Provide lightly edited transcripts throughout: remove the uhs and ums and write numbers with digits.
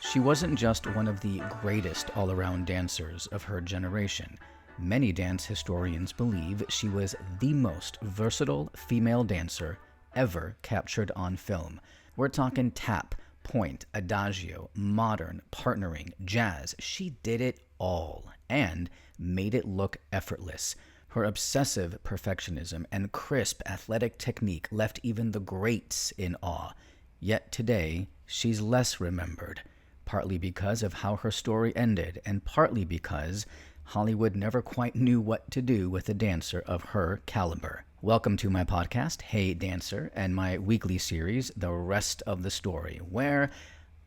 She wasn't just one of the greatest all-around dancers of her generation. Many dance historians believe she was the most versatile female dancer ever captured on film. We're talking tap, pointe, adagio, modern, partnering, jazz. She did it all and made it look effortless. Her obsessive perfectionism and crisp athletic technique left even the greats in awe. Yet today, she's less remembered, partly because of how her story ended, and partly because Hollywood never quite knew what to do with a dancer of her caliber. Welcome to my podcast, Hey Dancer, and my weekly series, The Rest of the Story, where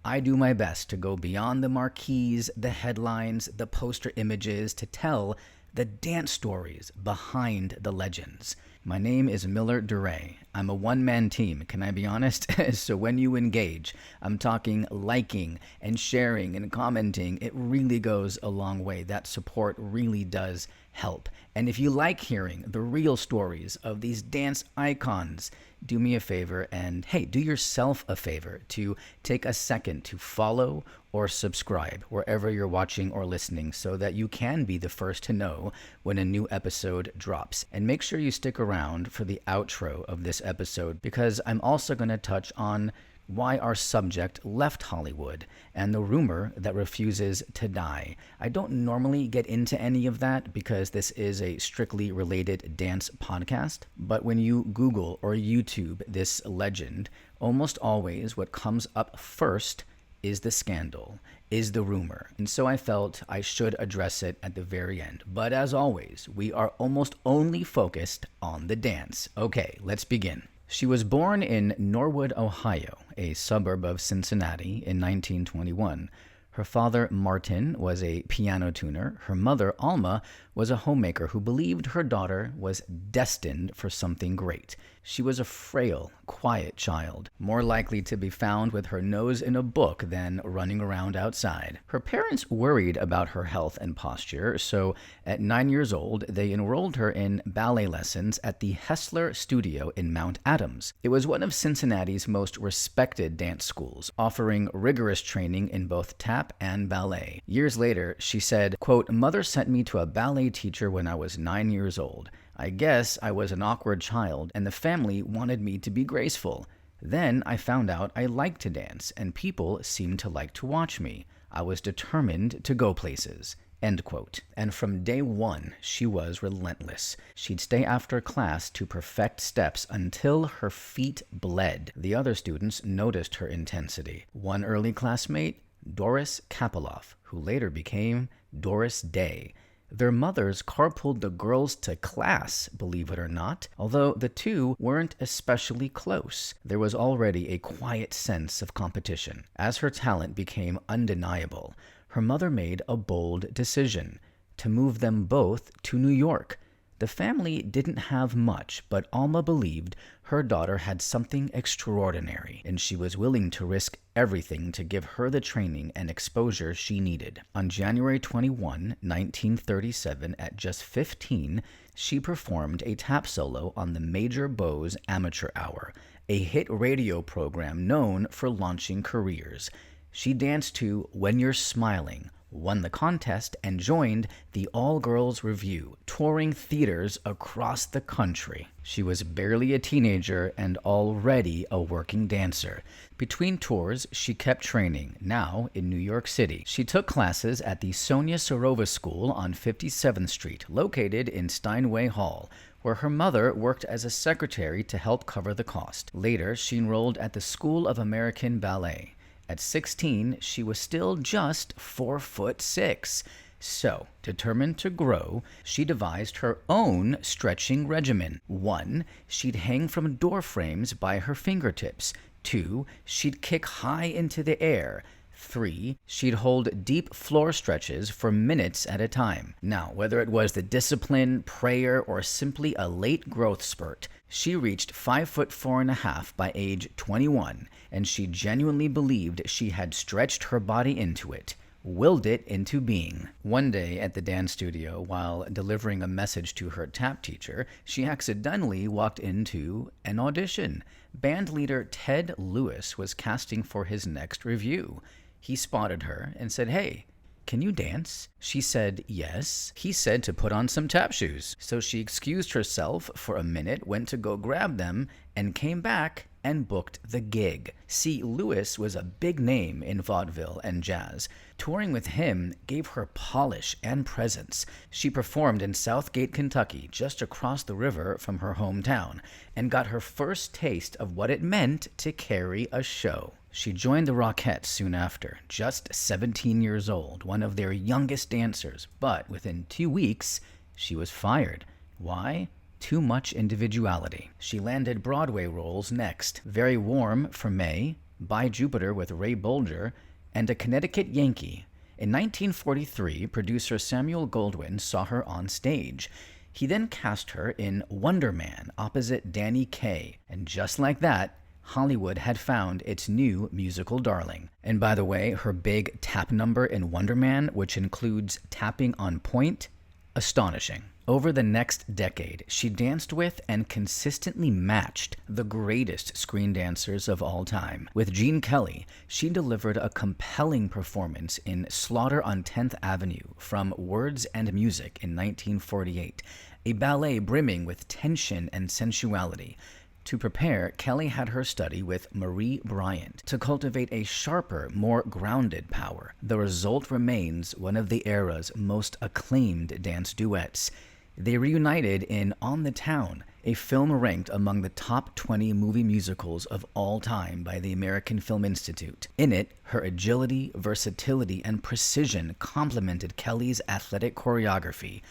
I do my best to go beyond the marquees, the headlines, the poster images, to tell the dance stories behind the legends. My name is Miller Daurey. I'm a one-man team, can I be honest? So when you engage, I'm talking liking and sharing and commenting. It really goes a long way. That support really does help. And if you like hearing the real stories of these dance icons, do me a favor and, hey, do yourself a favor to take a second to follow or subscribe wherever you're watching or listening so that you can be the first to know when a new episode drops. And make sure you stick around for the outro of this episode because I'm also going to touch on why our subject left Hollywood and the rumor that refuses to die. I don't normally get into any of that because this is a strictly related dance podcast, but when you Google or YouTube this legend, almost always what comes up first is the scandal, is the rumor. And so I felt I should address it at the very end. But as always, we are almost only focused on the dance. Okay, let's begin. She was born in Norwood, Ohio, a suburb of Cincinnati, in 1921. Her father, Martin, was a piano tuner. Her mother, Alma, was a homemaker who believed her daughter was destined for something great. She was a frail, quiet child, more likely to be found with her nose in a book than running around outside. Her parents worried about her health and posture, so at 9 years old, they enrolled her in ballet lessons at the Hessler Studio in Mount Adams. It was one of Cincinnati's most respected dance schools, offering rigorous training in both tap and ballet. Years later, she said, quote, "Mother sent me to a ballet teacher when I was 9 years old. I guess I was an awkward child, and the family wanted me to be graceful. Then I found out I liked to dance, and people seemed to like to watch me. I was determined to go places." End quote. And from day one, she was relentless. She'd stay after class to perfect steps until her feet bled. The other students noticed her intensity. One early classmate, Doris Kapiloff, who later became Doris Day. Their mothers carpooled the girls to class, believe it or not. Although the two weren't especially close, there was already a quiet sense of competition. As her talent became undeniable, her mother made a bold decision to move them both to New York. The family didn't have much, but Alma believed her daughter had something extraordinary, and she was willing to risk everything to give her the training and exposure she needed. On January 21, 1937, at just 15, she performed a tap solo on the Major Bowes Amateur Hour, a hit radio program known for launching careers. She danced to When You're Smiling, won the contest, and joined the All-Girls Revue, touring theaters across the country. She was barely a teenager and already a working dancer. Between tours, she kept training, now in New York City. She took classes at the Sonia Sorova School on 57th Street, located in Steinway Hall, where her mother worked as a secretary to help cover the cost. Later, she enrolled at the School of American Ballet. At 16, she was still just 4'6". So, determined to grow, she devised her own stretching regimen. 1, she'd hang from door frames by her fingertips. 2, she'd kick high into the air. 3, she'd hold deep floor stretches for minutes at a time. Now, whether it was the discipline, prayer, or simply a late growth spurt, she reached 5'4.5" by age 21, and she genuinely believed she had stretched her body into it. willed it into being. One day at the dance studio, while delivering a message to her tap teacher, she accidentally walked into an audition. Band leader Ted Lewis was casting for his next review. He spotted her and said, "Hey, can you dance?" She said yes. He said to put on some tap shoes. So she excused herself for a minute, went to go grab them, and came back and booked the gig. See, Lewis was a big name in vaudeville and jazz. Touring with him gave her polish and presence. She performed in Southgate, Kentucky, just across the river from her hometown, and got her first taste of what it meant to carry a show. She joined the Rockettes soon after, just 17 years old, one of their youngest dancers, but within 2 weeks, she was fired. Why? Too much individuality. She landed Broadway roles next, Very Warm for May, By Jupiter with Ray Bolger, and A Connecticut Yankee. In 1943, producer Samuel Goldwyn saw her on stage. He then cast her in Wonder Man opposite Danny Kaye, and just like that, Hollywood had found its new musical darling. And by the way, her big tap number in Wonder Man, which includes tapping on pointe, astonishing. Over the next decade, she danced with and consistently matched the greatest screen dancers of all time. With Gene Kelly, she delivered a compelling performance in Slaughter on 10th Avenue from Words and Music in 1948, a ballet brimming with tension and sensuality. To prepare, Kelly had her study with Marie Bryant to cultivate a sharper, more grounded power. The result remains one of the era's most acclaimed dance duets. They reunited in On the Town, a film ranked among the top 20 movie musicals of all time by the American Film Institute. In it, her agility, versatility, and precision complemented Kelly's athletic choreography,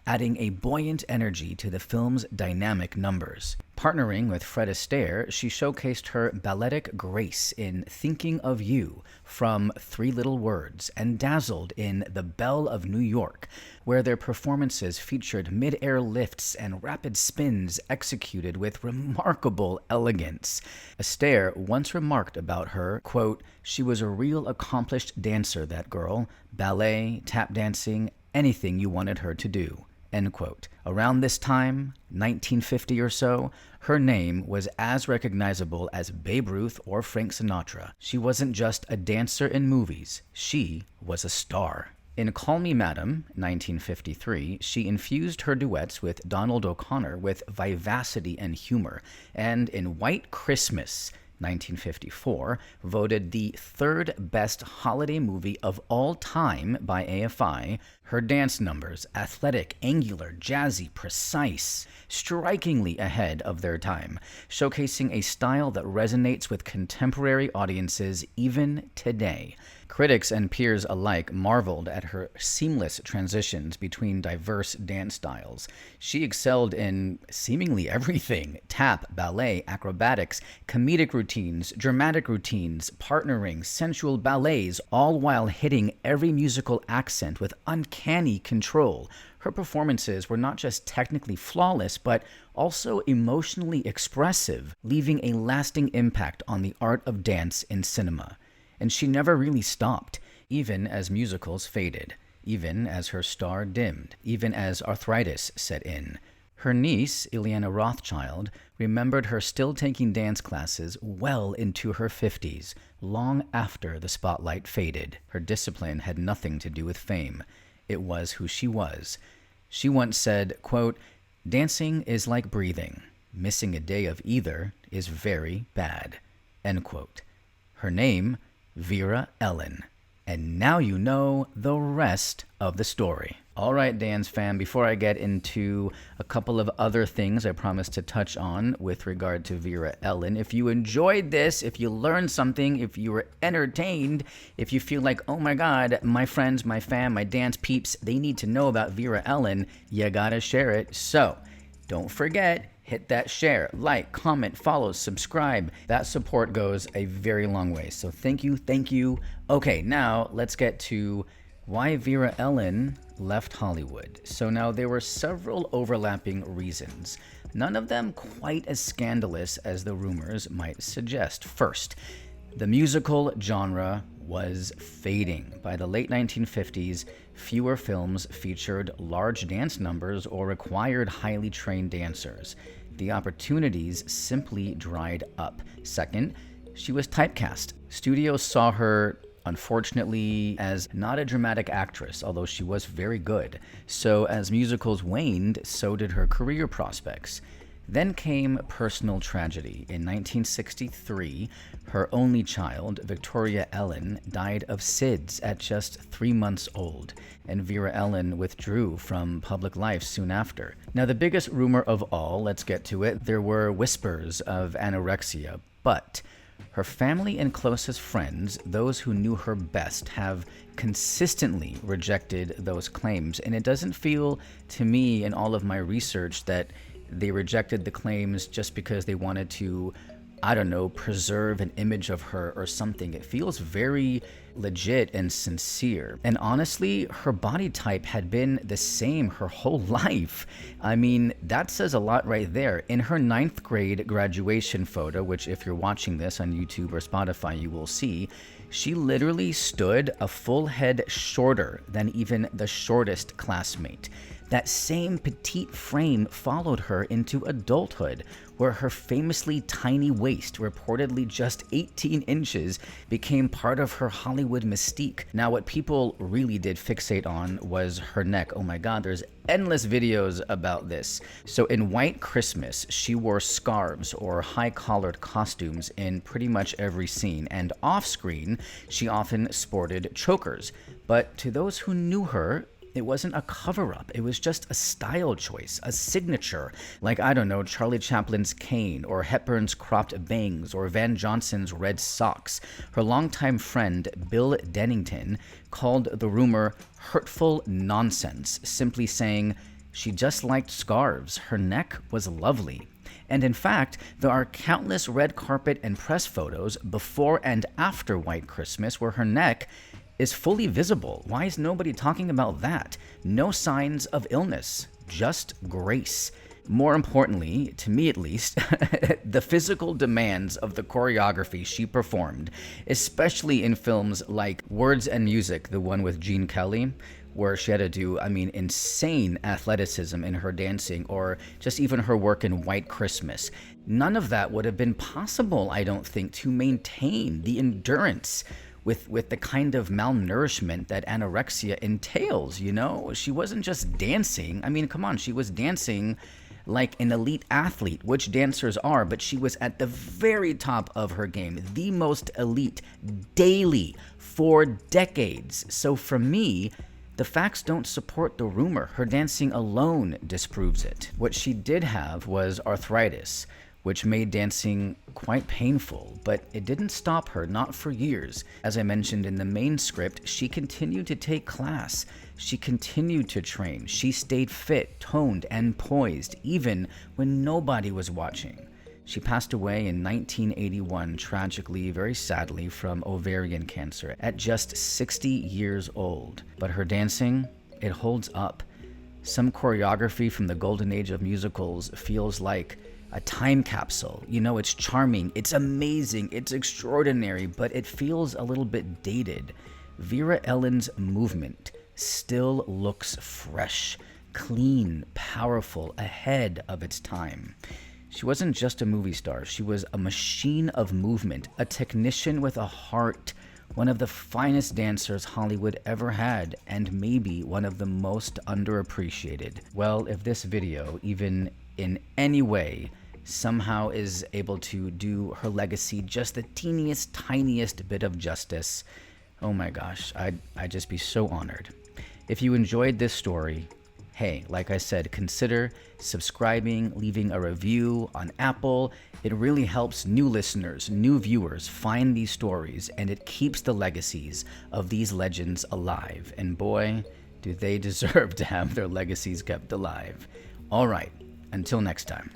adding a buoyant energy to the film's dynamic numbers. Partnering with Fred Astaire, she showcased her balletic grace in Thinking of You from Three Little Words and dazzled in The Belle of New York, where their performances featured mid-air lifts and rapid spins executed with remarkable elegance. Astaire once remarked about her, quote, "She was a real accomplished dancer, that girl. Ballet, tap dancing, anything you wanted her to do." End quote. Around this time, 1950 or so, her name was as recognizable as Babe Ruth or Frank Sinatra. She wasn't just a dancer in movies, she was a star. In Call Me Madam, 1953, she infused her duets with Donald O'Connor with vivacity and humor, and in White Christmas, 1954, voted the third best holiday movie of all time by AFI, her dance numbers, athletic, angular, jazzy, precise, strikingly ahead of their time, showcasing a style that resonates with contemporary audiences even today. Critics and peers alike marveled at her seamless transitions between diverse dance styles. She excelled in seemingly everything: tap, ballet, acrobatics, comedic routines, dramatic routines, partnering, sensual ballets, all while hitting every musical accent with uncanny control. Her performances were not just technically flawless, but also emotionally expressive, leaving a lasting impact on the art of dance in cinema. And she never really stopped, even as musicals faded, even as her star dimmed, even as arthritis set in. Her niece, Ileana Rothschild, remembered her still taking dance classes well into her 50s, long after the spotlight faded. Her discipline had nothing to do with fame. It was who she was. She once said, quote, "Dancing is like breathing. Missing a day of either is very bad." End quote. Her name, Vera-Ellen. And now you know the rest of the story. All right, Dance fam, before I get into a couple of other things I promised to touch on with regard to Vera-Ellen, if you enjoyed this, if you learned something, if you were entertained, if you feel like, oh my God, my friends, my fam, my dance peeps, they need to know about Vera-Ellen, you gotta share it. So, don't forget, hit that share, like, comment, follow, subscribe. That support goes a very long way. So thank you, thank you. Okay, now let's get to why Vera-Ellen left Hollywood. So now there were several overlapping reasons, none of them quite as scandalous as the rumors might suggest. First, the musical genre was fading. By the late 1950s, fewer films featured large dance numbers or required highly trained dancers. The opportunities simply dried up. Second, she was typecast. Studios saw her, unfortunately, as not a dramatic actress, although she was very good. So as musicals waned, so did her career prospects. Then came personal tragedy. In 1963, her only child, Vera-Ellen, died of SIDS at just 3 months old, and Vera-Ellen withdrew from public life soon after. Now, the biggest rumor of all, let's get to it, there were whispers of anorexia, but her family and closest friends, those who knew her best, have consistently rejected those claims, and it doesn't feel to me in all of my research that they rejected the claims just because they wanted to, I don't know, preserve an image of her or something. It feels very legit and sincere. And honestly, her body type had been the same her whole life. I mean, that says a lot right there. In her 9th grade graduation photo, which if you're watching this on YouTube or Spotify, you will see, she literally stood a full head shorter than even the shortest classmate. That same petite frame followed her into adulthood, where her famously tiny waist, reportedly just 18 inches, became part of her Hollywood mystique. Now, what people really did fixate on was her neck. Oh my God, there's endless videos about this. So in White Christmas, she wore scarves or high-collared costumes in pretty much every scene, and off-screen, she often sported chokers. But to those who knew her, it wasn't a cover-up. It was just a style choice, a signature, like, I don't know, Charlie Chaplin's cane, or Hepburn's cropped bangs, or Van Johnson's red socks. Her longtime friend, Bill Dennington, called the rumor hurtful nonsense, simply saying she just liked scarves. Her neck was lovely. And in fact, there are countless red carpet and press photos before and after White Christmas where her neck is fully visible. Why is nobody talking about that? No signs of illness, just grace. More importantly, to me at least, the physical demands of the choreography she performed, especially in films like Words and Music, the one with Gene Kelly, where she had to do, insane athleticism in her dancing, or just even her work in White Christmas. None of that would have been possible, I don't think, to maintain the endurance with the kind of malnourishment that anorexia entails, you know? She wasn't just dancing. Come on, she was dancing like an elite athlete, which dancers are, but she was at the very top of her game, the most elite, daily, for decades. So for me, the facts don't support the rumor. Her dancing alone disproves it. What she did have was arthritis, which made dancing quite painful, but it didn't stop her, not for years. As I mentioned in the main script, she continued to take class. She continued to train. She stayed fit, toned, and poised, even when nobody was watching. She passed away in 1981, tragically, very sadly, from ovarian cancer at just 60 years old. But her dancing, it holds up. Some choreography from the golden age of musicals feels like a time capsule. You know, it's charming, it's amazing, it's extraordinary, but it feels a little bit dated. Vera-Ellen's movement still looks fresh, clean, powerful, ahead of its time. She wasn't just a movie star, she was a machine of movement, a technician with a heart, one of the finest dancers Hollywood ever had, and maybe one of the most underappreciated. Well, if this video, even in any way, somehow is able to do her legacy just the teeniest, tiniest bit of justice, oh my gosh, I'd just be so honored. If you enjoyed this story, hey, like I said, consider subscribing, leaving a review on Apple. It really helps new listeners, new viewers find these stories, and it keeps the legacies of these legends alive. And boy, do they deserve to have their legacies kept alive. All right, until next time.